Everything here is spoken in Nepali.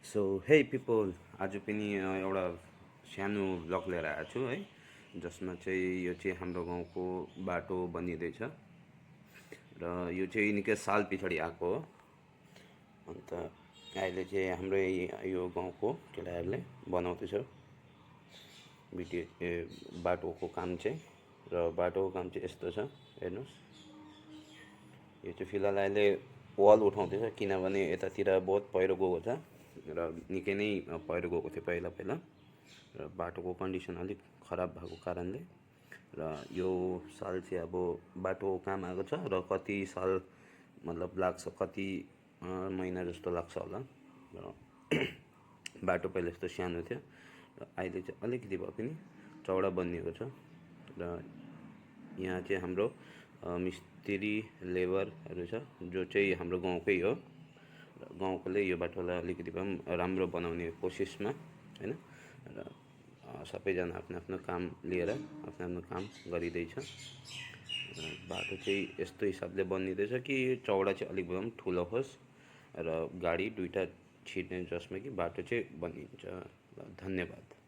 सो हे पिपल आज पनि एउटा सानो ब्लग लिएर आएको छु है, जसमा चाहिँ यो चाहिँ हाम्रो गाउँको बाटो बनिँदैछ र यो चाहिँ निकै साल पछाडि आएको हो। अन्त अहिले चाहिँ हाम्रो यो गाउँको केटाहरूले बनाउँदैछ बाटोको काम चाहिँ। र बाटोको काम चाहिँ यस्तो छ, हेर्नुहोस्। यो चाहिँ फिलहाल अहिले वाल उठाउँदैछ, किनभने यतातिर बहुत पहिरो गएको छ र निकै नै पहिरो गएको थियो पहिला पहिला, र बाटोको कन्डिसन अलिक खराब भएको कारणले र यो साल चाहिँ अब बाटोको काम आएको छ र कति साल मतलब लाग्छ, कति महिना जस्तो लाग्छ होला। र बाटो पहिला यस्तो सानो थियो र अहिले चाहिँ अलिकति भए पनि चौडा बनिएको छ। र यहाँ चाहिँ हाम्रो मिस्त्री लेबरहरू छ, जो चाहिँ हाम्रो गाउँकै हो। र गाउँकोले यो बाटोलाई अलिकति भए पनि राम्रो बनाउने कोसिसमा होइन, र सबैजना आफ्नो आफ्नो काम लिएर आफ्नो आफ्नो काम गरिँदैछ। बाटो चाहिँ यस्तो हिसाबले बनिँदैछ कि चौडा चाहिँ अलिक भए पनि ठुलो होस् र गाडी दुईवटा छिर्ने, जसमा कि बाटो चाहिँ बनिन्छ। धन्यवाद।